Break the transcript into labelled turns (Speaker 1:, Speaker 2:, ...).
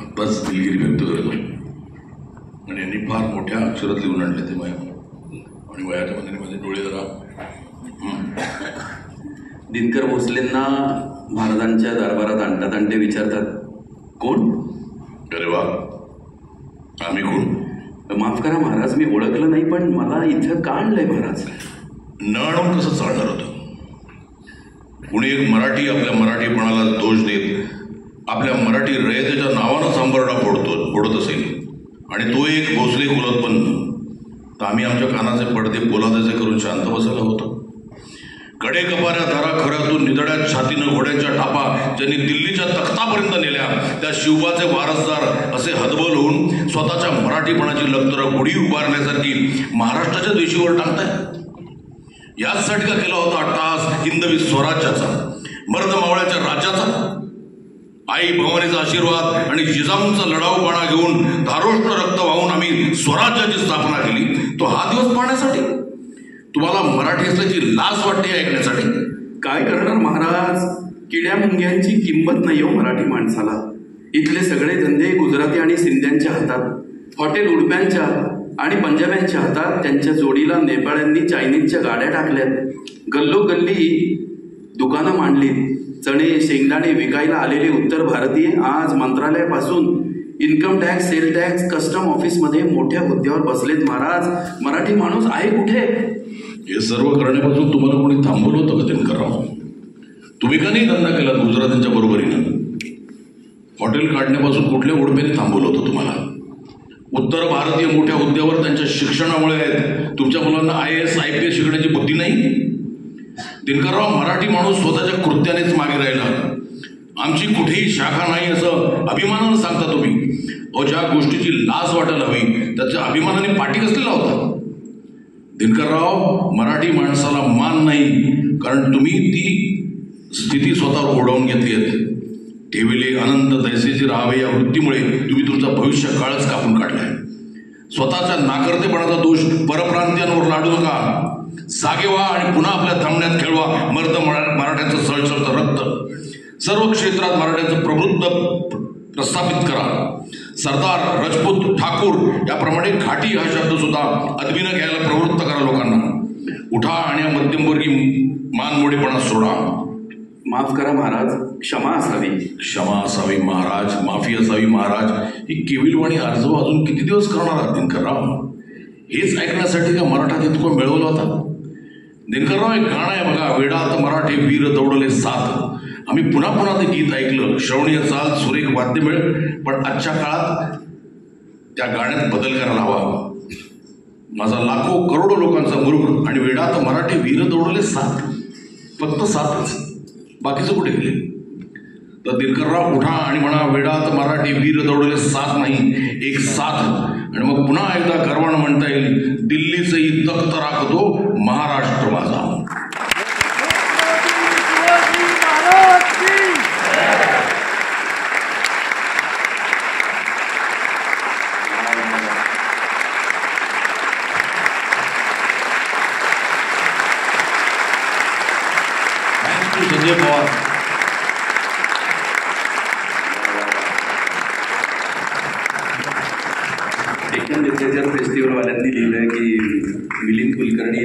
Speaker 1: आत्ताच दिलगिरी व्यक्त करतो आणि यांनी फार मोठ्या अक्षरात लिहून आणले ते माया आणि वयाच्या मध्ये माझे डोळे जरा
Speaker 2: दिनकर भोसलेंना महाराजांच्या दरबारात आणतात आणि ते विचारतात, कोण?
Speaker 1: अरे वा, आम्ही कोण?
Speaker 2: माफ करा महाराज, मी ओळखलं नाही, पण मला इथं का आणलंय महाराज?
Speaker 1: न आणून कसं चालणार होतं? कुणी एक मराठी आपल्या मराठीपणाला दोष देत आपल्या मराठी रयतेच्या नावानं सांबरडा फोडत असेल आणि तो एक भोसले कुलोत्पन्न, तर आम्ही आमच्या कानाचे पडदे पोलादाचे करून शांत बसायला होतो? कडे कपाऱ्या धारा खऱ्यातून निदड्यात छातीनं घोड्यांच्या टापा ज्यांनी दिल्लीच्या तख्तापर्यंत नेल्या, त्या शिवबाचे वारसदार असे हतबल होऊन स्वतःच्या मराठीपणाची लखतरं गुढी उभारण्यासारखी महाराष्ट्राच्या देशीवर टाकताय. याचसाठी का केला होता अट्टहास हिंदवी स्वराज्याचा, मर्द मावळ्याच्या राज्याचा? आई भवानीचा आशीर्वाद आणि जिजाऊंचा लढाऊपणा घेऊन धारोष्ट रक्त वाहून आम्ही स्वराज्याची स्थापना केली. तो हा दिवस पाहण्यासाठी? तुम्हाला मराठी असल्याची लाज वाटते ऐकण्यासाठी?
Speaker 2: काय करणार महाराज, किड्या मुंग्यांची किंमत नाही हो मराठी माणसाला. इथले सगळे धंदे गुजराती आणि सिंध्यांच्या हातात, हॉटेल उडप्यांच्या आणि पंजाब्यांच्या हातात. त्यांच्या जोडीला नेपाळ्यांनी चायनीजच्या गाड्या टाकल्यात, गल्लोगल्ली दुकानं मांडलीत. चणे शेंगदाणे विकायला आलेले उत्तर भारतीय आज मंत्रालयापासून income tax, sale tax, custom ऑफिसमध्ये मोठ्या हुद्द्यावर बसलेत. महाराज, मराठी माणूस आहे कुठे?
Speaker 1: हे सर्व करण्यापासून तुम्हाला कोणी थांबवलं होतं का दिनकरराव? तुम्ही का नाही धंदा केला गुजरातींच्या बरोबरीनं? हॉटेल काढण्यापासून कुठल्या उडप्याने थांबवलं होतं तुम्हाला? उत्तर भारतीय मोठ्या हुद्द्यावर त्यांच्या शिक्षणामुळे आहेत. तुमच्या मुलांना IAS IPS शिकण्याची बुद्धी नाही? दिनकरराव, मराठी माणूस स्वतःच्या कृत्यानेच मागे राहिला. आमची कुठेही शाखा नाही असं अभिमानानं सांगता तुम्ही. ज्या गोष्टीची लाज वाटायला हवी त्याच्या अभिमानाने पाठी कसलेला होता? दिनकरराव, मराठी माणसाला मान नाही कारण तुम्ही ती स्थिती स्वतःवर ओढवून घेतली आहे. ठेविले अनंत तैसेचे राहावे या वृत्तीमुळे तुम्ही तुमचा भविष्य काळच कापून काढलाय. स्वतःच्या नाकर्तेपणाचा दोष परप्रांतीयांवर लाडू नका. जागे व्हा आणि पुन्हा आपल्या थांबण्यात खेळवा. मर्द मराठ्यांचं सळसळतं रक्त सर्व क्षेत्रात मराठ्यांचं प्रभुत्व प्रस्थापित करा. सरदार, राजपूत, ठाकूर याप्रमाणे घाटी हा शब्द सुद्धा अदबीनं घ्यायला प्रवृत्त करा लोकांना. उठा आणि या मध्यमवर्गीय मानमोडेपणा सोडा.
Speaker 2: माफ करा महाराज, क्षमा असावी.
Speaker 1: क्षमा असावी महाराज, माफी असावी महाराज, ही केविलवाणी अर्ज अजून किती दिवस करणार आहात दिनकरराव? हेच ऐकण्यासाठी का मराठा तितकं मिळवला होता? दिनकरराव, एक गाणं आहे बघा, वेडात मराठे वीर दौडले साथ. आम्ही पुन्हा पुन्हा ते गीत ऐकलं. श्रवणीय चाल, सुरेख वाद्यमेळ, पण आजच्या काळात त्या गाण्यात बदल करायला हवा. माझा लाखो करोडो लोकांचा मुरुख आणि वेडात मराठे वीर दौडले साथ, फक्त साथच, बाकीचं कुठे गेले? तर दिनकरराव, उठा आणि म्हणा, वेडात मराठी वीर दौडले साथ नाही, एक साथ. आणि मग पुन्हा एकदा गर्वानं म्हणता येईल, दिल्लीचंही तख्त राखतो महाराष्ट्र माझा. संजय पवार.
Speaker 2: डेक्कन लिटरेचर फेस्टिवलवाल्यांनी लिहिलंय की मिलिंद कुलकर्णी